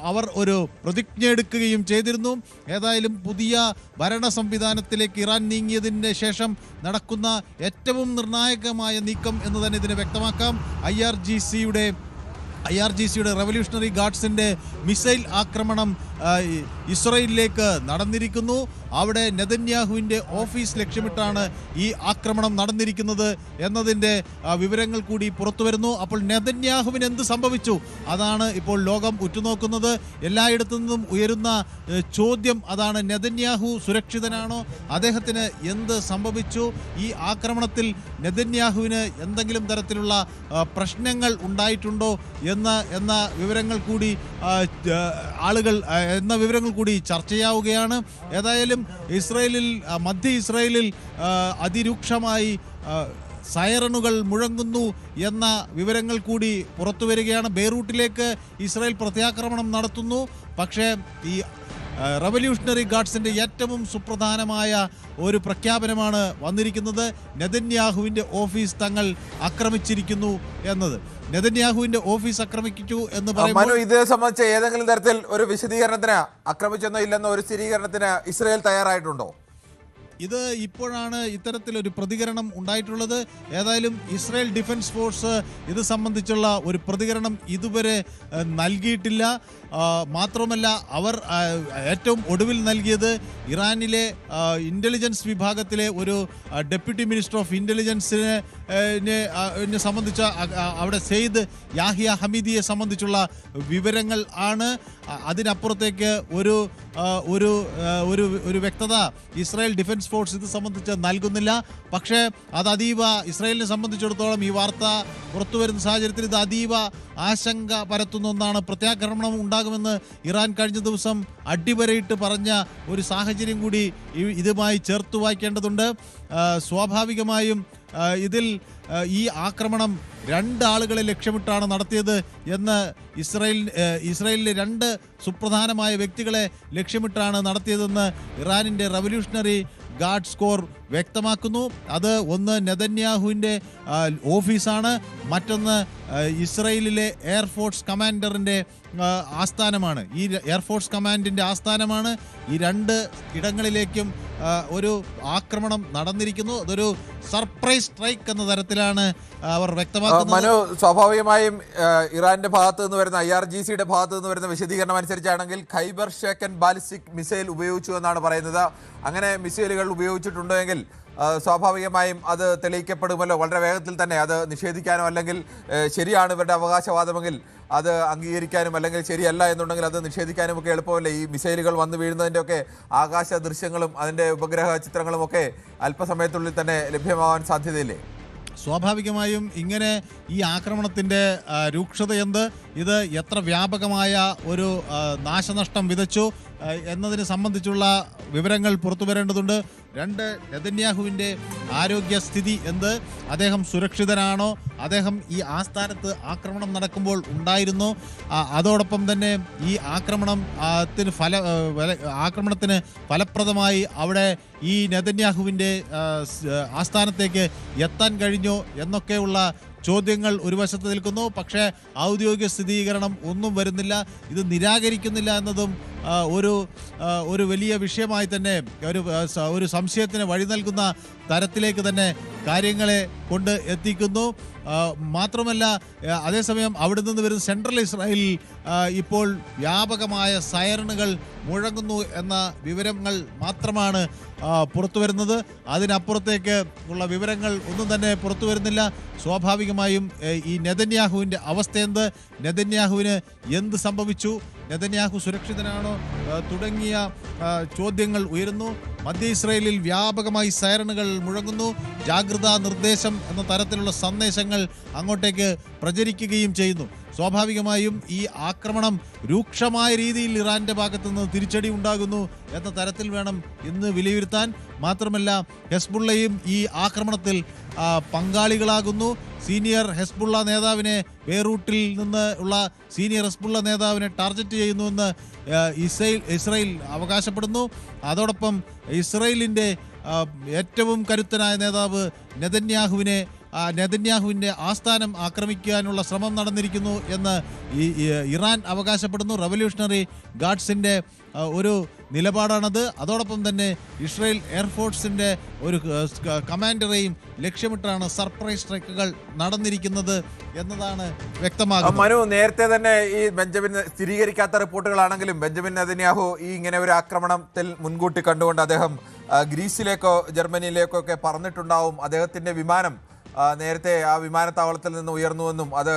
അവർ ഒരു പ്രതിജ്ഞ എടുക്കുകയും ചെയ്തിരുന്നു. ഏതായാലും പുതിയ ഭരണ സംവിധാനത്തിലേക്ക് ഇറാൻ നീങ്ങിയതിന് ശേഷം നടക്കുന്ന ഏറ്റവും നിർണായകമായ നീക്കം എന്ന് തന്നെ ഇതിനെ വ്യക്തമാക്കാം. IRGCയുടെ റവല്യൂഷണറി ഗാർഡ്സിൻ്റെ മിസൈൽ ആക്രമണം ഇസ്രയേലിലേക്ക് നടന്നിരിക്കുന്നു. അവിടെ നെതന്യാഹുവിൻ്റെ ഓഫീസ് ലക്ഷ്യമിട്ടാണ് ഈ ആക്രമണം നടന്നിരിക്കുന്നത് എന്നതിൻ്റെ വിവരങ്ങൾ കൂടി പുറത്തു വരുന്നു. അപ്പോൾ നെതന്യാഹുവിന് എന്ത് സംഭവിച്ചു? അതാണ് ഇപ്പോൾ ലോകം ഉറ്റുനോക്കുന്നത്. എല്ലായിടത്തു നിന്നും ഉയരുന്ന ചോദ്യം അതാണ്. നെതന്യാഹു സുരക്ഷിതനാണോ? അദ്ദേഹത്തിന് എന്ത് സംഭവിച്ചു? ഈ ആക്രമണത്തിൽ നെതന്യാഹുവിന് എന്തെങ്കിലും തരത്തിലുള്ള പ്രശ്നങ്ങൾ ഉണ്ടായിട്ടുണ്ടോ എന്ന വിവരങ്ങൾ കൂടി ചർച്ചയാവുകയാണ്. ഏതായാലും മധ്യ ഇസ്രായേലിൽ അതിരൂക്ഷമായി സൈറണുകൾ മുഴങ്ങുന്നു എന്ന വിവരങ്ങൾ കൂടി പുറത്തു വരികയാണ്. ബെയ്റൂട്ടിലേക്ക് ഇസ്രായേൽ പ്രത്യാക്രമണം നടത്തുന്നു. പക്ഷേ ഈ റവല്യൂഷണറി ഗാർഡ്സിൻ്റെ ഏറ്റവും സുപ്രധാനമായ ഒരു പ്രഖ്യാപനമാണ് വന്നിരിക്കുന്നത്. നെതന്യാഹുവിൻ്റെ ഓഫീസ് തങ്ങൾ ആക്രമിച്ചിരിക്കുന്നു എന്നത്. നെതന്യാഹുവിൻ്റെ ഓഫീസ് ആക്രമിച്ചു എന്ന് പറയുമ്പോൾ ഇത് സംബന്ധിച്ച് ഏതെങ്കിലും തരത്തിൽ ഒരു വിശദീകരണത്തിന് ആക്രമിച്ചെന്നോ ഇല്ലെന്നോ ഒരു സ്ഥിരീകരണത്തിന് ഇസ്രായേൽ തയ്യാറായിട്ടുണ്ടോ? ഇത് ഇപ്പോഴാണ് ഇത്തരത്തിലൊരു പ്രതികരണം ഉണ്ടായിട്ടുള്ളത്. ഏതായാലും ഇസ്രായേൽ ഡിഫൻസ് ഫോഴ്സ് ഇത് സംബന്ധിച്ചുള്ള ഒരു പ്രതികരണം ഇതുവരെ നൽകിയിട്ടില്ല. മാത്രമല്ല, അവർ ഏറ്റവും ഒടുവിൽ നൽകിയത് ഇറാനിലെ ഇൻ്റലിജൻസ് വിഭാഗത്തിലെ ഒരു ഡെപ്യൂട്ടി മിനിസ്റ്റർ ഓഫ് ഇൻ്റലിജൻസിനെ സംബന്ധിച്ച അവിടെ സെയ്ദ് യാഹിയ ഹമീദിയെ സംബന്ധിച്ചുള്ള വിവരങ്ങൾ ആണ്. അതിനപ്പുറത്തേക്ക് ഒരു വ്യക്തത ഇസ്രായേൽ ഡിഫൻസ് ഫോഴ്സ് ഇത് സംബന്ധിച്ച് നൽകുന്നില്ല. പക്ഷേ അത് അതീവ ഇസ്രായേലിനെ സംബന്ധിച്ചിടത്തോളം ഈ വാർത്ത പുറത്തു വരുന്ന സാഹചര്യത്തിൽ ഇത് അതീവ ആശങ്ക പരത്തുന്ന ഒന്നാണ്. പ്രത്യാക്രമണം ഉണ്ടാകുമെന്ന് ഇറാൻ കഴിഞ്ഞ ദിവസം അടിവരയിട്ട് പറഞ്ഞ ഒരു സാഹചര്യം കൂടി ഇതുമായി ചേർത്ത് വായിക്കേണ്ടതുണ്ട്. സ്വാഭാവികമായും ഇതിൽ ഈ ആക്രമണം 2 ആളുകളെ ലക്ഷ്യമിട്ടാണ് നടത്തിയത് എന്ന് ഇസ്രായേലിലെ 2 സുപ്രധാനമായ വ്യക്തികളെ ലക്ഷ്യമിട്ടാണ് നടത്തിയതെന്ന് ഇറാനിൻ്റെ റവല്യൂഷണറി ഗാർഡ്സ് കോർ വ്യക്തമാക്കുന്നു. അത് ഒന്ന് നെതന്യാഹുവിൻ്റെ ഓഫീസാണ്, മറ്റൊന്ന് ഇസ്രായേലിലെ എയർഫോഴ്സ് കമാൻഡറിൻ്റെ ആസ്ഥാനമാണ്. ഈ എയർഫോഴ്സ് കമാൻഡിൻ്റെ ആസ്ഥാനമാണ്. ഈ 2 ഇടങ്ങളിലേക്കും ഒരു ആക്രമണം നടന്നിരിക്കുന്നു. അതൊരു സർപ്രൈസ് സ്ട്രൈക്ക് എന്ന തരത്തിലാണ് അവർ വ്യക്തമാക്കുന്നത്. സ്വാഭാവികമായും ഇറാന്റെ ഭാഗത്ത് നിന്ന് വരുന്ന IRGCയുടെ ഭാഗത്ത് നിന്ന് വരുന്ന വിശദീകരണം അനുസരിച്ചാണെങ്കിൽ ഖൈബർ ഷേക്കൻ ബാലിസ്റ്റിക് മിസൈൽ ഉപയോഗിച്ചു എന്നാണ് പറയുന്നത്. അങ്ങനെ മിസൈലുകൾ ഉപയോഗിച്ചിട്ടുണ്ടോ എങ്കിൽ സ്വാഭാവികമായും അത് തെളിയിക്കപ്പെടുമല്ലോ. വളരെ വേഗത്തിൽ തന്നെ അത് നിഷേധിക്കാനോ അല്ലെങ്കിൽ ശരിയാണ് ഇവരുടെ അവകാശവാദമെങ്കിൽ അത് അംഗീകരിക്കാനും അല്ലെങ്കിൽ ശരിയല്ല എന്നുണ്ടെങ്കിൽ അത് നിഷേധിക്കാനും ഒക്കെ എളുപ്പമല്ലേ? ഈ മിസൈലുകൾ വന്നു വീഴുന്നതിൻ്റെ ഒക്കെ ആകാശ ദൃശ്യങ്ങളും അതിൻ്റെ ഉപഗ്രഹ ചിത്രങ്ങളും ഒക്കെ അല്പസമയത്തുള്ളിൽ തന്നെ ലഭ്യമാവാൻ സാധ്യതയില്ലേ? സ്വാഭാവികമായും ഇങ്ങനെ ഈ ആക്രമണത്തിൻ്റെ രൂക്ഷത ഇത് എത്ര വ്യാപകമായ ഒരു നാശനഷ്ടം വിതച്ചു എന്നതിനെ സംബന്ധിച്ചുള്ള വിവരങ്ങൾ പുറത്തു വരേണ്ടതുണ്ട്. 2 നെതന്യാഹുവിൻ്റെ ആരോഗ്യസ്ഥിതി അദ്ദേഹം സുരക്ഷിതനാണോ? അദ്ദേഹം ഈ ആസ്ഥാനത്ത് ആക്രമണം നടക്കുമ്പോൾ ഉണ്ടായിരുന്നു? അതോടൊപ്പം തന്നെ ഈ ആക്രമണത്തിന് ഫലപ്രദമായി അവിടെ ഈ നെതന്യാഹുവിൻ്റെ ആസ്ഥാനത്തേക്ക് എത്താൻ കഴിഞ്ഞോ എന്നൊക്കെയുള്ള ചോദ്യങ്ങൾ ഒരു വശത്ത് നിൽക്കുന്നു. പക്ഷേ ഔദ്യോഗിക സ്ഥിരീകരണം ഒന്നും വരുന്നില്ല. ഇത് നിരാകരിക്കുന്നില്ല എന്നതും ഒരു വലിയ വിഷയമായി തന്നെ ഒരു സംശയത്തിന് വഴി നൽകുന്ന തരത്തിലേക്ക് തന്നെ കാര്യങ്ങളെ കൊണ്ട് എത്തിക്കുന്നു. മാത്രമല്ല, അതേസമയം അവിടെ നിന്ന് വരുന്ന സെൻട്രൽ ഇസ്രായേലിൽ ഇപ്പോൾ വ്യാപകമായ സൈറണുകൾ മുഴങ്ങുന്നു എന്ന വിവരങ്ങൾ മാത്രമാണ് പുറത്തു വരുന്നത്. അതിനപ്പുറത്തേക്ക് ഉള്ള വിവരങ്ങൾ ഒന്നും തന്നെ പുറത്തു വരുന്നില്ല. സ്വാഭാവികമായും ഈ നെതന്യാഹുവിൻ്റെ അവസ്ഥ നെതന്യാഹുവിന് എന്ത് സംഭവിച്ചു? നെതന്യാഹു സുരക്ഷിതനാണോ? തുടങ്ങിയ ചോദ്യങ്ങൾ ഉയരുന്നു. മധ്യ ഇസ്രായേലിൽ വ്യാപകമായി സൈറണുകൾ മുഴങ്ങുന്നു. ജാഗ്രതാ നിർദ്ദേശം എന്ന തരത്തിലുള്ള സന്ദേശങ്ങൾ അങ്ങോട്ടേക്ക് പ്രചരിക്കുകയും ചെയ്യുന്നു. സ്വാഭാവികമായും ഈ ആക്രമണം രൂക്ഷമായ രീതിയിൽ ഇറാന്റെ ഭാഗത്തു നിന്ന് തിരിച്ചടി ഉണ്ടാകുന്നു എന്ന തരത്തിൽ വേണം ഇന്ന് വിലയിരുത്താൻ. മാത്രമല്ല, ഹെസ്ബുള്ളയും ഈ ആക്രമണത്തിൽ പങ്കാളികളാകുന്നു. സീനിയർ ഹെസ്ബുള്ള നേതാവിനെ ബെയ്റൂട്ടിൽ നിന്ന് ഉള്ള സീനിയർ ഹെസ്ബുള്ള നേതാവിനെ ടാർഗറ്റ് ചെയ്യുന്നുവെന്ന് ഇസ്രായേൽ അവകാശപ്പെടുന്നു. അതോടൊപ്പം ഇസ്രായേലിൻ്റെ ഏറ്റവും കരുത്തനായ നേതാവ് നെതന്യാഹുവിനെ നെതന്യാഹുവിൻ്റെ ആസ്ഥാനം ആക്രമിക്കാനുള്ള ശ്രമം നടന്നിരിക്കുന്നു എന്ന് ഇറാൻ അവകാശപ്പെടുന്നു. റവല്യൂഷണറി ഗാർഡ്സിൻ്റെ ഒരു നിലപാടാണത്. അതോടൊപ്പം തന്നെ ഇസ്രായേൽ എയർഫോഴ്സിൻ്റെ ഒരു കമാൻഡറെയും ലക്ഷ്യമിട്ടാണ് സർപ്രൈസ് സ്ട്രൈക്കുകൾ നടന്നിരിക്കുന്നത് എന്നതാണ് വ്യക്തമാകുന്നത്. മനു, നേരത്തെ തന്നെ ഈ ബെഞ്ചമിൻ സ്ഥിരീകരിക്കാത്ത റിപ്പോർട്ടുകളാണെങ്കിലും ബെഞ്ചമിൻ നെതന്യാഹു ഈ ഇങ്ങനെ ഒരു ആക്രമണത്തിൽ മുൻകൂട്ടി കണ്ടുകൊണ്ട് അദ്ദേഹം ഗ്രീസിലേക്കോ ജർമ്മനിയിലേക്കോ ഒക്കെ പറഞ്ഞിട്ടുണ്ടാവും. അദ്ദേഹത്തിൻ്റെ വിമാനം നേരത്തെ ആ വിമാനത്താവളത്തിൽ നിന്ന് ഉയർന്നുവെന്നും അത്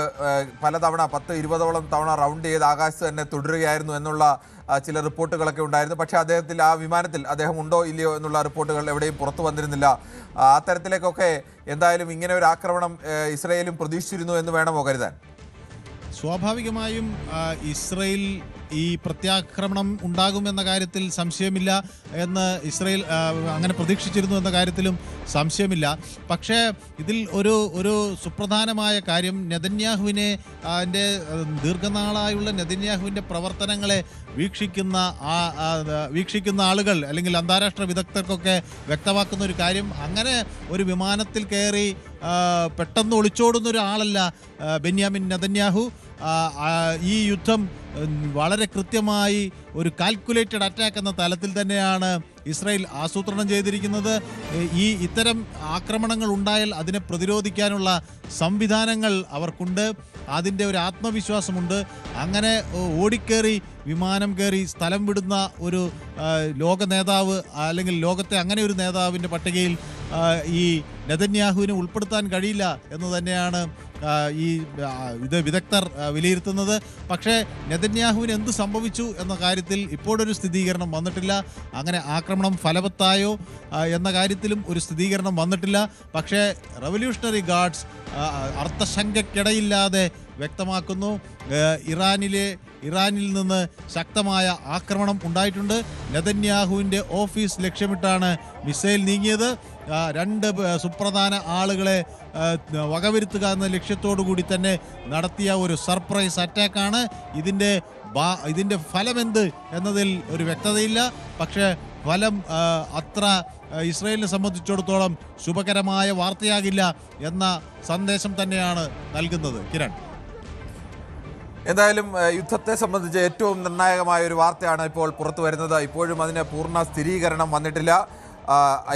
പലതവണ 10-20ഓളം തവണ റൗണ്ട് ചെയ്ത് ആകാശത്ത് തന്നെ തുടരുകയായിരുന്നു എന്നുള്ള ചില റിപ്പോർട്ടുകളൊക്കെ ഉണ്ടായിരുന്നു. പക്ഷേ ആ വിമാനത്തിൽ അദ്ദേഹം ഉണ്ടോ ഇല്ലയോ എന്നുള്ള റിപ്പോർട്ടുകൾ എവിടെയും പുറത്തു വന്നിരുന്നില്ല. അത്തരത്തിലേക്കൊക്കെ എന്തായാലും ഇങ്ങനെ ഒരു ആക്രമണം ഇസ്രയേലും പ്രതീക്ഷിച്ചിരുന്നു എന്ന് വേണമോ കരുതാൻ? സ്വാഭാവികമായും ഇസ്രയേൽ ഈ പ്രത്യാക്രമണം ഉണ്ടാകുമെന്ന കാര്യത്തിൽ സംശയമില്ല എന്ന് ഇസ്രയേൽ അങ്ങനെ പ്രതീക്ഷിച്ചിരുന്നു എന്ന കാര്യത്തിലും സംശയമില്ല. പക്ഷേ ഇതിൽ ഒരു സുപ്രധാനമായ കാര്യം നെതന്യാഹുവിനെ ദീർഘനാളായുള്ള നെതന്യാഹുവിൻ്റെ പ്രവർത്തനങ്ങളെ വീക്ഷിക്കുന്ന ആളുകൾ അല്ലെങ്കിൽ അന്താരാഷ്ട്ര വിദഗ്ധർക്കൊക്കെ വ്യക്തമാക്കുന്ന ഒരു കാര്യം, അങ്ങനെ ഒരു വിമാനത്തിൽ കയറി പെട്ടെന്ന് ഒളിച്ചോടുന്ന ഒരാളല്ല ബെന്യാമിൻ നെതന്യാഹു. ഈ യുദ്ധം വളരെ കൃത്യമായി ഒരു കാൽക്കുലേറ്റഡ് അറ്റാക്ക് എന്ന തലത്തിൽ തന്നെയാണ് ഇസ്രായേൽ ആസൂത്രണം ചെയ്തിരിക്കുന്നത്. ഇത്തരം ആക്രമണങ്ങൾ ഉണ്ടായാൽ അതിനെ പ്രതിരോധിക്കാനുള്ള സംവിധാനങ്ങൾ അവർക്കുണ്ട്, അതിൻ്റെ ഒരു ആത്മവിശ്വാസമുണ്ട്. അങ്ങനെ ഓടിക്കേറി വിമാനം കയറി സ്ഥലം വിടുന്ന ഒരു ലോക നേതാവ് അല്ലെങ്കിൽ ലോകത്തെ അങ്ങനെ ഒരു നേതാവിൻ്റെ പട്ടികയിൽ ഈ നെതന്യാഹുവിനെ ഉൾപ്പെടുത്താൻ കഴിയില്ല എന്ന് തന്നെയാണ് വിദഗ്ധർ വിലയിരുത്തുന്നത്. പക്ഷേ നെതന്യാഹുവിന് എന്ത് സംഭവിച്ചു എന്ന കാര്യത്തിൽ ഇപ്പോഴൊരു സ്ഥിരീകരണം വന്നിട്ടില്ല. അങ്ങനെ ആക്രമണം ഫലവത്തായോ എന്ന കാര്യത്തിലും ഒരു സ്ഥിരീകരണം വന്നിട്ടില്ല. പക്ഷേ റവല്യൂഷണറി ഗാർഡ്സ് അർത്ഥശങ്കയ്ക്കിടയില്ലാതെ വ്യക്തമാക്കുന്നു, ഇറാനിൽ നിന്ന് ശക്തമായ ആക്രമണം ഉണ്ടായിട്ടുണ്ട്. നെതന്യാഹുവിൻ്റെ ഓഫീസ് ലക്ഷ്യമിട്ടാണ് മിസൈൽ നീങ്ങിയത്. 2 സുപ്രധാന ആളുകളെ വകവരുത്തുക എന്ന ലക്ഷ്യത്തോടു കൂടി തന്നെ നടത്തിയ ഒരു സർപ്രൈസ് അറ്റാക്കാണ്. ഇതിൻ്റെ ഫലമെന്ത് എന്നതിൽ ഒരു വ്യക്തതയില്ല. പക്ഷേ ഫലം അത്ര ഇസ്രായേലിനെ സംബന്ധിച്ചിടത്തോളം ശുഭകരമായ വാർത്തയാകില്ല എന്ന സന്ദേശം തന്നെയാണ് നൽകുന്നത്. കിരൺ, എന്തായാലും യുദ്ധത്തെ സംബന്ധിച്ച് ഏറ്റവും നിർണായകമായ ഒരു വാർത്തയാണ് ഇപ്പോൾ പുറത്തു വരുന്നത്. ഇപ്പോഴും അതിന് പൂർണ്ണ സ്ഥിരീകരണം വന്നിട്ടില്ല.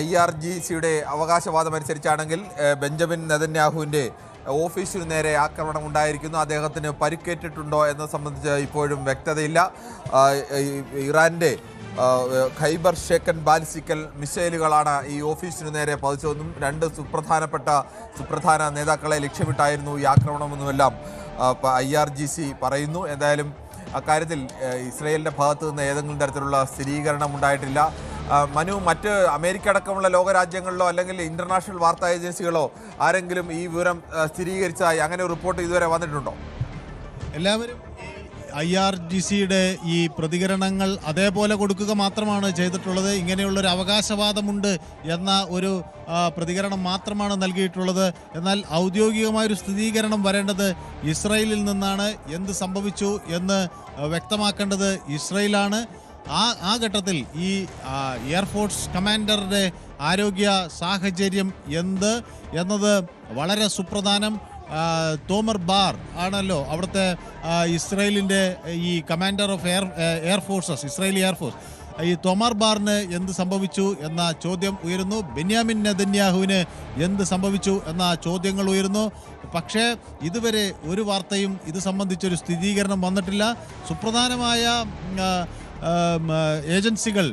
IRGCയുടെ അവകാശവാദം അനുസരിച്ചാണെങ്കിൽ ബെഞ്ചമിൻ നെതന്യാഹുവിൻ്റെ ഓഫീസിനു നേരെ ആക്രമണം ഉണ്ടായിരിക്കുന്നു. അദ്ദേഹത്തിന് പരിക്കേറ്റിട്ടുണ്ടോ എന്നത് സംബന്ധിച്ച് ഇപ്പോഴും വ്യക്തതയില്ല. ഇറാൻ്റെ ഖൈബർ ഷേക്കൻ ബാലിസ്റ്റിക്കൽ മിസൈലുകളാണ് ഈ ഓഫീസിനു നേരെ പതിച്ചതെന്നും 2 സുപ്രധാന നേതാക്കളെ ലക്ഷ്യമിട്ടായിരുന്നു ഈ ആക്രമണമെന്നുമെല്ലാം IRGC പറയുന്നു. എന്തായാലും അക്കാര്യത്തിൽ ഇസ്രയേലിൻ്റെ ഭാഗത്തു നിന്ന് ഏതെങ്കിലും തരത്തിലുള്ള സ്ഥിരീകരണം ഉണ്ടായിട്ടില്ല. മനു, മറ്റ് അമേരിക്ക അടക്കമുള്ള ലോകരാജ്യങ്ങളിലോ അല്ലെങ്കിൽ ഇന്റർനാഷണൽ വാർത്താ ഏജൻസികളോ ആരെങ്കിലും ഈ വിവരം സ്ഥിരീകരിച്ചതായി അങ്ങനെ ഒരു റിപ്പോർട്ട് ഇതുവരെ വന്നിട്ടുണ്ടോ? എല്ലാവരും IRGCയുടെ ഈ പ്രതികരണങ്ങൾ അതേപോലെ കൊടുക്കുക മാത്രമാണ് ചെയ്തിട്ടുള്ളത്. ഇങ്ങനെയുള്ളൊരു അവകാശവാദമുണ്ട് എന്ന ഒരു പ്രതികരണം മാത്രമാണ് നൽകിയിട്ടുള്ളത്. എന്നാൽ ഔദ്യോഗികമായൊരു സ്ഥിരീകരണം വരേണ്ടത് ഇസ്രായേലിൽ നിന്നാണ്. എന്ത് സംഭവിച്ചു എന്ന് വ്യക്തമാക്കേണ്ടത് ഇസ്രായേലാണ്. ആ ഘട്ടത്തിൽ ഈ എയർഫോഴ്സ് കമാൻഡറുടെ ആരോഗ്യ സാഹചര്യം എന്നത് വളരെ സുപ്രധാനം. തോമർ ബാർ ആണല്ലോ അവിടുത്തെ ഇസ്രായേലിൻ്റെ ഈ കമാൻഡർ ഓഫ് ഇസ്രായേലി എയർഫോഴ്സ്. ഈ തോമർ ബാറിന് എന്ത് സംഭവിച്ചു എന്ന ചോദ്യം ഉയരുന്നു. ബെന്യാമിൻ നെതന്യാഹുവിന് എന്ത് സംഭവിച്ചു എന്ന ചോദ്യങ്ങൾ ഉയരുന്നു. പക്ഷേ ഇതുവരെ ഒരു വാർത്തയും ഇത് സംബന്ധിച്ചൊരു സ്ഥിരീകരണം വന്നിട്ടില്ല. സുപ്രധാനമായ ഏജൻസികൾ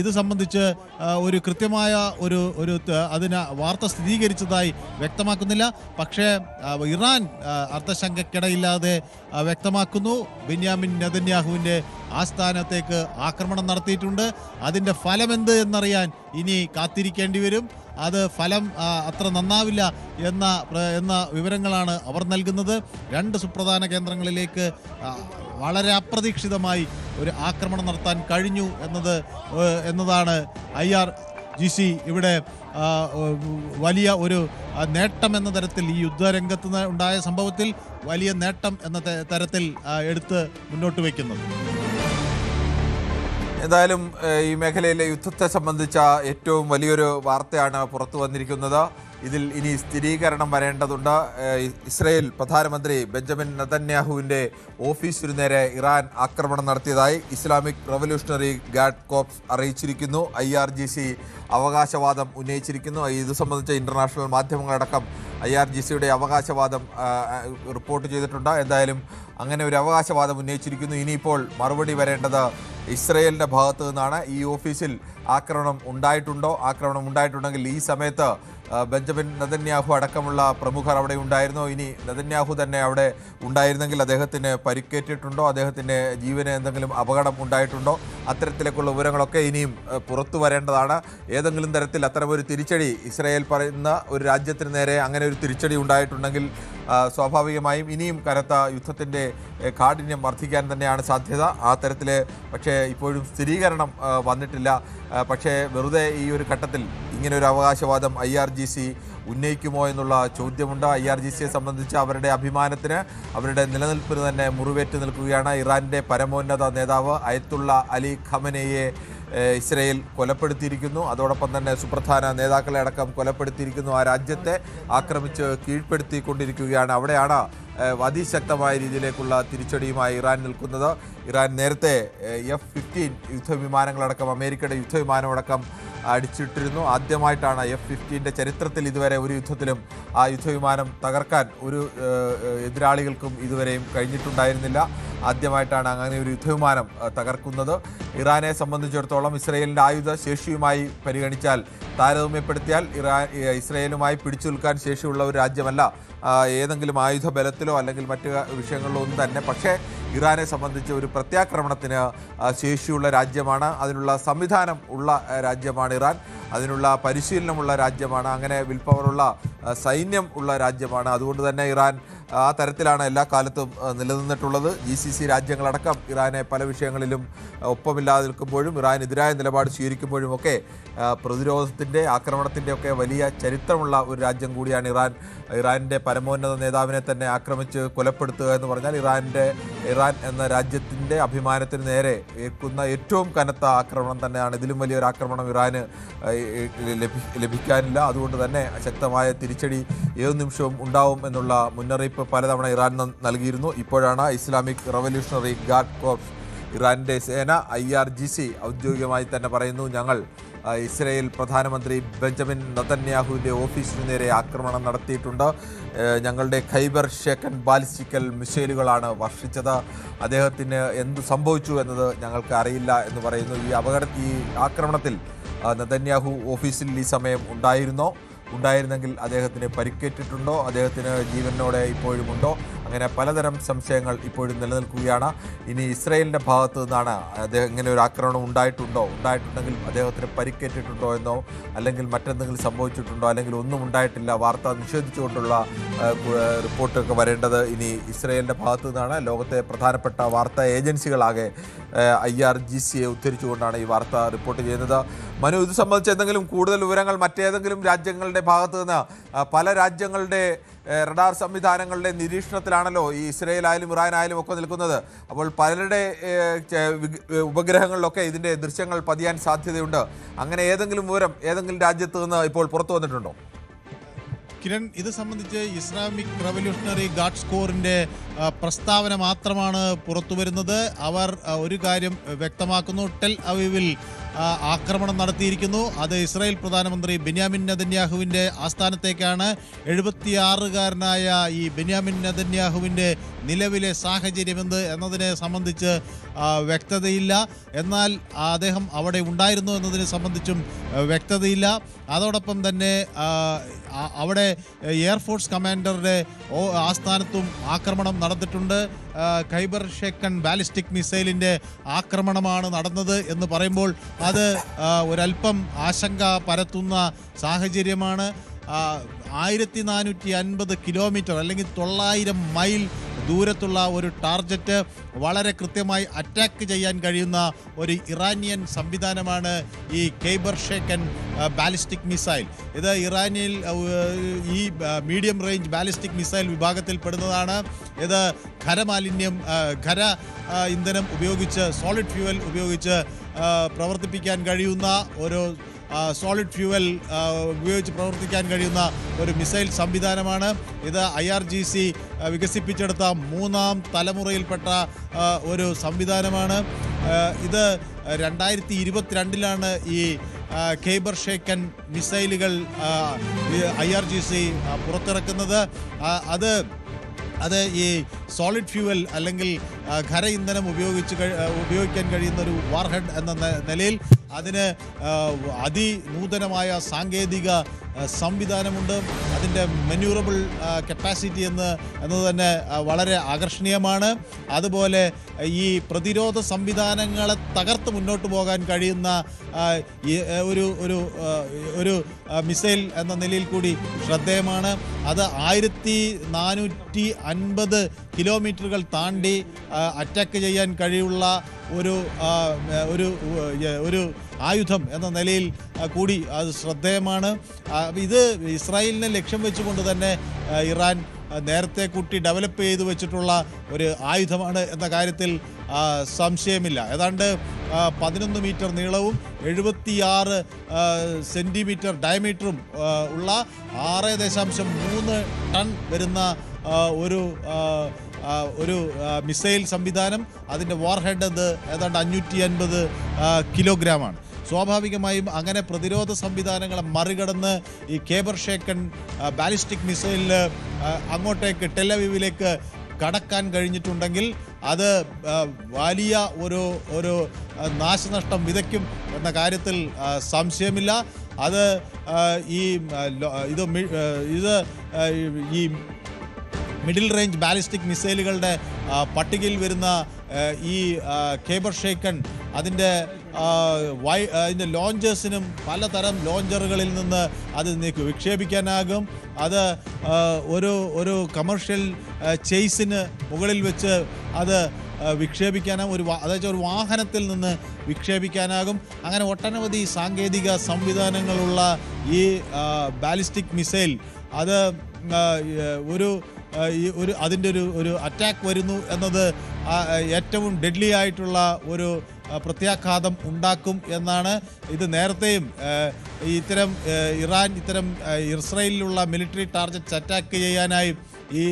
ഇത് സംബന്ധിച്ച് ഒരു കൃത്യമായ അതിന് വാർത്ത സ്ഥിരീകരിച്ചതായി വ്യക്തമാക്കുന്നില്ല. പക്ഷേ ഇറാൻ അർത്ഥശങ്കയ്ക്കിടയില്ലാതെ വ്യക്തമാക്കുന്നു, ബെന്യാമിൻ നെതന്യാഹുവിൻ്റെ ആസ്ഥാനത്തേക്ക് ആക്രമണം നടത്തിയിട്ടുണ്ട്. അതിൻ്റെ ഫലമെന്ത് എന്നറിയാൻ ഇനി കാത്തിരിക്കേണ്ടി വരും. അത് ഫലം അത്ര നന്നാവില്ല എന്ന വിവരങ്ങളാണ് അവർ നൽകുന്നത്. 2 സുപ്രധാന കേന്ദ്രങ്ങളിലേക്ക് വളരെ അപ്രതീക്ഷിതമായി ഒരു ആക്രമണം നടത്താൻ കഴിഞ്ഞു എന്നതാണ് IRGC ഇവിടെ വലിയ ഒരു നേട്ടം എന്ന തരത്തിൽ, ഈ യുദ്ധരംഗത്ത് ഉണ്ടായ സംഭവത്തിൽ വലിയ നേട്ടം എന്ന തരത്തിൽ എടുത്ത് മുന്നോട്ട് വയ്ക്കുന്നത്. എന്തായാലും ഈ മേഖലയിലെ യുദ്ധത്തെ സംബന്ധിച്ച ഏറ്റവും വലിയൊരു വാർത്തയാണ് പുറത്തു വന്നിരിക്കുന്നത്. ഇതിൽ ഇനി സ്ഥിരീകരണം വരേണ്ടതുണ്ട്. ഇസ്രയേൽ പ്രധാനമന്ത്രി ബെഞ്ചമിൻ നെതന്യാഹുവിൻ്റെ ഓഫീസിനു നേരെ ഇറാൻ ആക്രമണം നടത്തിയതായി ഇസ്ലാമിക് റവല്യൂഷണറി ഗാർഡ് കോർപ്സ് അറിയിച്ചിരിക്കുന്നു. IRGC അവകാശവാദം ഉന്നയിച്ചിരിക്കുന്നു. ഇത് സംബന്ധിച്ച ഇൻ്റർനാഷണൽ മാധ്യമങ്ങളടക്കം IRGCയുടെ അവകാശവാദം റിപ്പോർട്ട് ചെയ്തിട്ടുണ്ട്. എന്തായാലും അങ്ങനെ ഒരു അവകാശവാദം ഉന്നയിച്ചിരിക്കുന്നു. ഇനിയിപ്പോൾ മറുപടി വരേണ്ടത് ഇസ്രയേലിൻ്റെ ഭാഗത്തു നിന്നാണ്. ഈ ഓഫീസിൽ ആക്രമണം ഉണ്ടായിട്ടുണ്ടോ? ആക്രമണം ഉണ്ടായിട്ടുണ്ടെങ്കിൽ ഈ സമയത്ത് ബെഞ്ചമിൻ നെതന്യാഹു അടക്കമുള്ള പ്രമുഖർ അവിടെ ഉണ്ടായിരുന്നോ? ഇനി നെതന്യാഹു തന്നെ അവിടെ ഉണ്ടായിരുന്നെങ്കിൽ അദ്ദേഹത്തിന് പരിക്കേറ്റിട്ടുണ്ടോ? അദ്ദേഹത്തിൻ്റെ ജീവന് എന്തെങ്കിലും അപകടം ഉണ്ടായിട്ടുണ്ടോ? അത്തരത്തിലേക്കുള്ള വിവരങ്ങളൊക്കെ ഇനിയും പുറത്തു വരേണ്ടതാണ്. ഏതെങ്കിലും തരത്തിൽ അത്തരമൊരു തിരിച്ചടി ഇസ്രായേൽ പറയുന്ന ഒരു രാജ്യത്തിന് നേരെ അങ്ങനെ ഒരു തിരിച്ചടി ഉണ്ടായിട്ടുണ്ടെങ്കിൽ സ്വാഭാവികമായും ഇനിയും കനത്ത യുദ്ധത്തിൻ്റെ കാഠിന്യം വർദ്ധിക്കാൻ തന്നെയാണ് സാധ്യത. ആ തരത്തിൽ പക്ഷേ ഇപ്പോഴും സ്ഥിരീകരണം വന്നിട്ടില്ല. പക്ഷേ വെറുതെ ഈ ഒരു ഘട്ടത്തിൽ ഇങ്ങനെ ഒരു അവകാശവാദം IRGC ഉന്നയിക്കുമോ എന്നുള്ള ചോദ്യമുണ്ട്. IRGCയെ സംബന്ധിച്ച് അവരുടെ അഭിമാനത്തിന്, അവരുടെ നിലനിൽപ്പിന് തന്നെ മുറിവേറ്റ് നിൽക്കുകയാണ്. ഇറാൻ്റെ പരമോന്നത നേതാവ് അയത്തുള്ള അലി ഖമനയെ ഇസ്രയേൽ കൊലപ്പെടുത്തിയിരിക്കുന്നു. അതോടൊപ്പം തന്നെ സുപ്രധാന നേതാക്കളെ അടക്കം കൊലപ്പെടുത്തിയിരിക്കുന്നു. ആ രാജ്യത്തെ ആക്രമിച്ച് കീഴ്പ്പെടുത്തിക്കൊണ്ടിരിക്കുകയാണ്. അവിടെയാണ് അതിശക്തമായ രീതിയിലേക്കുള്ള തിരിച്ചടിയുമായി ഇറാൻ നിൽക്കുന്നത്. ഇറാൻ നേരത്തെ F-15 യുദ്ധവിമാനങ്ങളടക്കം, അമേരിക്കയുടെ യുദ്ധവിമാനമടക്കം അടിച്ചിട്ടിരുന്നു. ആദ്യമായിട്ടാണ് F-15ൻ്റെ ചരിത്രത്തിൽ ഇതുവരെ ഒരു യുദ്ധത്തിലും ആ യുദ്ധവിമാനം തകർക്കാൻ ഒരു എതിരാളികൾക്കും ഇതുവരെയും കഴിഞ്ഞിട്ടുണ്ടായിരുന്നില്ല. ആദ്യമായിട്ടാണ് അങ്ങനെ ഒരു യുദ്ധവിമാനം തകർക്കുന്നത്. ഇറാനെ സംബന്ധിച്ചിടത്തോളം ഇസ്രയേലിൻ്റെ ആയുധ ശേഷിയുമായി പരിഗണിച്ചാൽ, താരതമ്യപ്പെടുത്തിയാൽ ഇസ്രയേലുമായി പിടിച്ചു നിൽക്കാൻ ശേഷിയുള്ള ഒരു രാജ്യമല്ല ഏതെങ്കിലും ആയുധ ബലത്തിലോ അല്ലെങ്കിൽ മറ്റ് വിഷയങ്ങളിലോ ഒന്നും തന്നെ. പക്ഷേ ഇറാനെ സംബന്ധിച്ച് ഒരു പ്രത്യാക്രമണത്തിന് ശേഷിയുള്ള രാജ്യമാണ്. അതിനുള്ള സംവിധാനം ഉള്ള രാജ്യമാണ് ഇറാൻ. അതിനുള്ള പരിശീലനമുള്ള രാജ്യമാണ്. അങ്ങനെ വിൽപ്പവറുള്ള സൈന്യം ഉള്ള രാജ്യമാണ്. അതുകൊണ്ട് തന്നെ ഇറാൻ ആ തരത്തിലാണ് എല്ലാ കാലത്തും നിലനിന്നിട്ടുള്ളത്. GCC രാജ്യങ്ങളടക്കം ഇറാനെ പല വിഷയങ്ങളിലും ഒപ്പമില്ലാതെ നിൽക്കുമ്പോഴും ഇറാനെതിരായ നിലപാട് സ്വീകരിക്കുമ്പോഴുമൊക്കെ പ്രതിരോധത്തിൻ്റെ, ആക്രമണത്തിൻ്റെ ഒക്കെ വലിയ ചരിത്രമുള്ള ഒരു രാജ്യം കൂടിയാണ് ഇറാൻ. ഇറാൻ്റെ പരമോന്നത നേതാവിനെ തന്നെ ആക്രമിച്ച് കൊലപ്പെടുത്തുക എന്ന് പറഞ്ഞാൽ ഇറാൻ എന്ന രാജ്യത്തിൻ്റെ അഭിമാനത്തിന് നേരെ ഏൽക്കുന്ന ഏറ്റവും കനത്ത ആക്രമണം തന്നെയാണ്. ഇതിലും വലിയൊരു ആക്രമണം ഇറാന് ലഭിക്കാനില്ല. അതുകൊണ്ട് തന്നെ ശക്തമായ തിരിച്ചടി ഏത് നിമിഷവും ഉണ്ടാവും എന്നുള്ള മുന്നറിയിപ്പ് പലതവണ ഇറാൻ നൽകിയിരുന്നു. ഇപ്പോഴാണ് ഇസ്ലാമിക് റവല്യൂഷണറി ഗാർഡ് കോർപ്സ്, ഇറാൻ്റെ സേന, IRGC ഔദ്യോഗികമായി തന്നെ പറയുന്നു, ഞങ്ങൾ ഇസ്രയേൽ പ്രധാനമന്ത്രി ബെഞ്ചമിൻ നെതന്യാഹുവിൻ്റെ ഓഫീസിന് നേരെ ആക്രമണം നടത്തിയിട്ടുണ്ട്. ഞങ്ങളുടെ ഖൈബർ ഷേക്കൻ ബാലിസ്റ്റിക്കൽ മിസൈലുകളാണ് വർഷിച്ചത്. അദ്ദേഹത്തിന് എന്ത് സംഭവിച്ചു എന്നത് ഞങ്ങൾക്ക് അറിയില്ല എന്ന് പറയുന്നു. ഈ ആക്രമണത്തിൽ നെതന്യാഹു ഓഫീസിൽ ഈ സമയം ഉണ്ടായിരുന്നെങ്കിൽ അദ്ദേഹത്തിന് പരിക്കേറ്റിട്ടുണ്ടോ? അദ്ദേഹത്തിന് ജീവനോടെ ഇപ്പോഴുമുണ്ടോ? അങ്ങനെ പലതരം സംശയങ്ങൾ ഇപ്പോഴും നിലനിൽക്കുകയാണ്. ഇനി ഇസ്രയേലിൻ്റെ ഭാഗത്തു നിന്നാണ് ഇങ്ങനെ ഒരു ആക്രമണം ഉണ്ടായിട്ടുണ്ടെങ്കിൽ അദ്ദേഹത്തിന് പരിക്കേറ്റിട്ടുണ്ടോ എന്നോ, അല്ലെങ്കിൽ മറ്റെന്തെങ്കിലും സംഭവിച്ചിട്ടുണ്ടോ, അല്ലെങ്കിൽ ഒന്നും ഉണ്ടായിട്ടില്ല, വാർത്ത നിഷേധിച്ചുകൊണ്ടുള്ള റിപ്പോർട്ടൊക്കെ വരേണ്ടത് ഇനി ഇസ്രയേലിൻ്റെ ഭാഗത്തു നിന്നാണ്. ലോകത്തെ പ്രധാനപ്പെട്ട വാർത്താ ഏജൻസികളാകെ IRGCയെ ഉദ്ധരിച്ചുകൊണ്ടാണ് ഈ വാർത്ത റിപ്പോർട്ട് ചെയ്യുന്നത്. മനു, ഇത് സംബന്ധിച്ച് എന്തെങ്കിലും കൂടുതൽ വിവരങ്ങൾ മറ്റേതെങ്കിലും രാജ്യങ്ങളുടെ ഭാഗത്തു നിന്ന്, പല രാജ്യങ്ങളുടെ റഡാർ സംവിധാനങ്ങളുടെ നിരീക്ഷണത്തിലാണല്ലോ ഈ ഇസ്രയേലായാലും ഇറാനായാലും ഒക്കെ നിൽക്കുന്നത്. അപ്പോൾ പലരുടെ ഉപഗ്രഹങ്ങളിലൊക്കെ ഇതിൻ്റെ ദൃശ്യങ്ങൾ പതിയാൻ സാധ്യതയുണ്ട്. അങ്ങനെ ഏതെങ്കിലും വിവരം ഏതെങ്കിലും രാജ്യത്ത് നിന്ന് ഇപ്പോൾ പുറത്തു വന്നിട്ടുണ്ടോ? കിരൺ, ഇത് സംബന്ധിച്ച് ഇസ്ലാമിക് റവല്യൂഷണറി ഗാർഡ് കോറിൻ്റെ പ്രസ്താവന മാത്രമാണ് പുറത്തു വരുന്നത്. അവർ ഒരു കാര്യം വ്യക്തമാക്കുന്നു, ടെൽ അവീവിൽ ആക്രമണം നടത്തിയിരിക്കുന്നു. അത് ഇസ്രായേൽ പ്രധാനമന്ത്രി ബെന്യാമിൻ നെതന്യാഹുവിൻ്റെ ആസ്ഥാനത്തേക്കാണ്. 76-കാരനായ ഈ ബെന്യാമിൻ നെതന്യാഹുവിൻ്റെ നിലവിലെ സാഹചര്യമെന്ത് എന്നതിനെ സംബന്ധിച്ച് വ്യക്തതയില്ല. എന്നാൽ അദ്ദേഹം അവിടെ ഉണ്ടായിരുന്നു എന്നതിനെ സംബന്ധിച്ചും വ്യക്തതയില്ല. അതോടൊപ്പം തന്നെ അവിടെ എയർഫോഴ്സ് കമാൻഡറുടെ ആസ്ഥാനത്തും ആക്രമണം നടന്നിട്ടുണ്ട്. ഖൈബർ ഷേക്കൻ ബാലിസ്റ്റിക് മിസൈലിൻ്റെ ആക്രമണമാണ് നടന്നത് എന്ന് പറയുമ്പോൾ അത് ഒരല്പം ആശങ്ക പരത്തുന്ന സാഹചര്യമാണ്. 1450 കിലോമീറ്റർ അല്ലെങ്കിൽ 900 മൈൽ ദൂരത്തുള്ള ഒരു ടാർഗറ്റ് വളരെ കൃത്യമായി അറ്റാക്ക് ചെയ്യാൻ കഴിയുന്ന ഒരു ഇറാനിയൻ സംവിധാനമാണ് ഈ ഖൈബർ ഷേക്കൻ ബാലിസ്റ്റിക് മിസൈൽ. ഇത് ഇറാനിൽ ഈ മീഡിയം റേഞ്ച് ബാലിസ്റ്റിക് മിസൈൽ വിഭാഗത്തിൽ പെടുന്നതാണ്. ഇത് ഖര ഇന്ധനം ഉപയോഗിച്ച്, സോളിഡ് ഫ്യൂവൽ ഉപയോഗിച്ച് പ്രവർത്തിപ്പിക്കാൻ കഴിയുന്ന ഒരു സോളിഡ് ഫ്യൂവൽ ഉപയോഗിച്ച് പ്രവർത്തിക്കാൻ കഴിയുന്ന ഒരു മിസൈൽ സംവിധാനമാണ്. ഇത് IRGC വികസിപ്പിച്ചെടുത്ത 3ാം തലമുറയിൽപ്പെട്ട ഒരു സംവിധാനമാണ്. ഇത് 2022-ലാണ് ഈ ഖൈബർ ഷേക്കൻ മിസൈലുകൾ IRGC പുറത്തിറക്കുന്നത്. അത് ഈ സോളിഡ് ഫ്യൂവൽ അല്ലെങ്കിൽ ഖര ഇന്ധനം ഉപയോഗിക്കാൻ കഴിയുന്ന ഒരു വാർഹെഡ് എന്ന നിലയിൽ അതിന് അതിനൂതനമായ സാങ്കേതിക സംവിധാനമുണ്ട്. അതിൻ്റെ മെന്യൂറബിൾ കപ്പാസിറ്റി എന്നത് തന്നെ വളരെ ആകർഷണീയമാണ്. അതുപോലെ ഈ പ്രതിരോധ സംവിധാനങ്ങളെ തകർത്ത് മുന്നോട്ട് പോകാൻ കഴിയുന്ന ഒരു മിസൈൽ എന്ന നിലയിൽ കൂടി ശ്രദ്ധേയമാണ്. അത് 1450 കിലോമീറ്ററുകൾ താണ്ടി അറ്റാക്ക് ചെയ്യാൻ കഴിയുള്ള ഒരു ആയുധം എന്ന നിലയിൽ കൂടി അത് ശ്രദ്ധേയമാണ്. ഇത് ഇസ്രായേലിനെ ലക്ഷ്യം വെച്ചുകൊണ്ട് തന്നെ ഇറാൻ നേരത്തെ കൂട്ടി ഡെവലപ്പ് ചെയ്തു വെച്ചിട്ടുള്ള ഒരു ആയുധമാണ് എന്ന കാര്യത്തിൽ സംശയമില്ല. ഏതാണ്ട് 11 മീറ്റർ നീളവും 76 സെൻറ്റിമീറ്റർ ഡയമീറ്ററും ഉള്ള 6.3 ടൺ വരുന്ന ഒരു മിസൈൽ സംവിധാനം. അതിൻ്റെ വാർഹെഡ് ഏതാണ്ട് 550 കിലോഗ്രാമാണ്. സ്വാഭാവികമായും അങ്ങനെ പ്രതിരോധ സംവിധാനങ്ങളെ മറികടന്ന് ഈ ഖൈബർ ഷേക്കൻ ബാലിസ്റ്റിക് മിസൈലിൽ അങ്ങോട്ടേക്ക് ടെലവീവിലേക്ക് കടക്കാൻ കഴിഞ്ഞിട്ടുണ്ടെങ്കിൽ അത് വലിയ ഒരു നാശനഷ്ടം വിതയ്ക്കും എന്ന കാര്യത്തിൽ സംശയമില്ല. അത് ഈ മിഡിൽ റേഞ്ച് ബാലിസ്റ്റിക് മിസൈലുകളുടെ പട്ടികയിൽ വരുന്ന ഈ ഖൈബർ ഷേക്കൻ അതിൻ്റെ ലോഞ്ചേഴ്സിനും പലതരം ലോഞ്ചറുകളിൽ നിന്ന് അത് വിക്ഷേപിക്കാനാകും. അത് ഒരു കമേർഷ്യൽ ചേസിന് മുകളിൽ വെച്ച് അത് വിക്ഷേപിക്കാനാകും. അതായത് ഒരു വാഹനത്തിൽ നിന്ന് വിക്ഷേപിക്കാനാകും. അങ്ങനെ ഒട്ടനവധി സാങ്കേതിക സംവിധാനങ്ങളുള്ള ഈ ബാലിസ്റ്റിക് മിസൈൽ അത് അതിൻ്റെ ഒരു അറ്റാക്ക് വരുന്നു എന്നത് ഏറ്റവും ഡെഡ്ലി ആയിട്ടുള്ള ഒരു പ്രത്യാഘാതം ഉണ്ടാക്കും എന്നാണ്. ഇത് നേരത്തെയും ഇറാൻ ഇസ്രായേലിലുള്ള മിലിറ്ററി ടാർഗറ്റ്സ് അറ്റാക്ക് ചെയ്യാനായി ഈ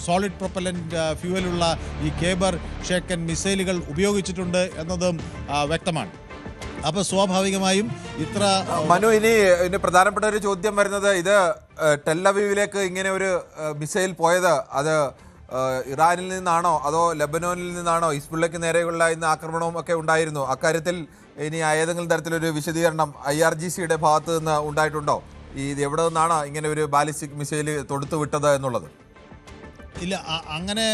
സോളിഡ് പ്രൊപ്പലൻ്റ് ഫ്യൂവലുള്ള ഈ ഖൈബർ ഷേക്കൻ മിസൈലുകൾ ഉപയോഗിച്ചിട്ടുണ്ട് എന്നതും വ്യക്തമാണ്. അപ്പോൾ സ്വാഭാവികമായും മനു, ഇനി പ്രധാനപ്പെട്ട ഒരു ചോദ്യം വരുന്നത്, ഇത് ടെല്ലവീവിലേക്ക് ഇങ്ങനെ ഒരു മിസൈൽ പോയത് അത് ഇറാനിൽ നിന്നാണോ അതോ ലെബനോനിൽ നിന്നാണോ? ഹിസ്ബുള്ളയ്ക്ക് നേരെയുള്ള ഇന്ന് ആക്രമണവും ഒക്കെ ഉണ്ടായിരുന്നു. അക്കാര്യത്തിൽ ഇനി ഏതെങ്കിലും തരത്തിലൊരു വിശദീകരണം IRGCയുടെ ഭാഗത്ത് നിന്ന് ഉണ്ടായിട്ടുണ്ടോ? ഇത് എവിടെ നിന്നാണ് ഇങ്ങനെ ഒരു ബാലിസ്റ്റിക് മിസൈൽ തൊടുത്തു വിട്ടത് എന്നുള്ളത്? ഇല്ല, അങ്ങനെ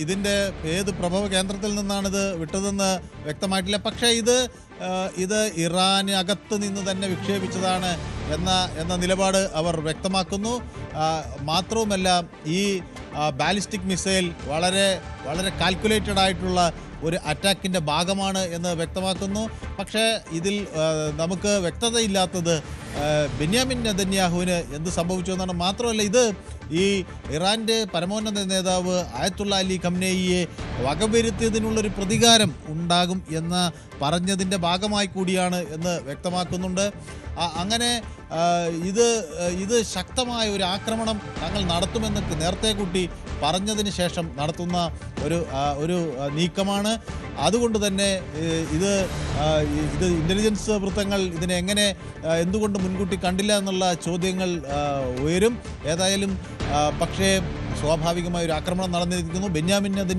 ഇതിൻ്റെ ഏത് പ്രഭവ കേന്ദ്രത്തിൽ നിന്നാണിത് വിട്ടതെന്ന് വ്യക്തമായിട്ടില്ല. പക്ഷേ ഇത് ഇറാനകത്ത് നിന്ന് തന്നെ വിക്ഷേപിച്ചതാണ് എന്ന നിലപാട് അവർ വ്യക്തമാക്കുന്നു. മാത്രവുമല്ല, ഈ ബാലിസ്റ്റിക് മിസൈൽ വളരെ വളരെ കാൽക്കുലേറ്റഡ് ആയിട്ടുള്ള ഒരു അറ്റാക്കിൻ്റെ ഭാഗമാണ് എന്ന് വ്യക്തമാക്കുന്നു. പക്ഷേ ഇതിൽ നമുക്ക് വ്യക്തതയില്ലാത്തത് ബെന്യാമിൻ നെതന്യാഹുവിന് എന്ത് സംഭവിച്ചു എന്നാണ്. മാത്രമല്ല, ഈ ഇറാൻ്റെ പരമോന്നത നേതാവ് ആയത്തുള്ള അലി ഖംനേയിയെ വകവരുത്തിയതിനുള്ളൊരു പ്രതികാരം ഉണ്ടാകും എന്ന് പറഞ്ഞതിൻ്റെ ഭാഗമായി കൂടിയാണ് എന്ന് വ്യക്തമാക്കുന്നുണ്ട്. അങ്ങനെ ഇത് ശക്തമായ ഒരു ആക്രമണം തങ്ങൾ നടത്തുമെന്ന് നേരത്തെ കൂട്ടി പറഞ്ഞതിന് ശേഷം നടത്തുന്ന ഒരു നീക്കമാണ്. അതുകൊണ്ട് തന്നെ ഇത് ഇൻ്റലിജൻസ് വൃത്തങ്ങൾ ഇതിനെ എന്തുകൊണ്ട് മുൻകൂട്ടി കണ്ടില്ല എന്നുള്ള ചോദ്യങ്ങൾ ഉയരും. ഏതായാലും പക്ഷേ സ്വാഭാവികമായ ഒരു ആക്രമണം നടന്നിരിക്കുന്നു. ബെന്യാമിൻ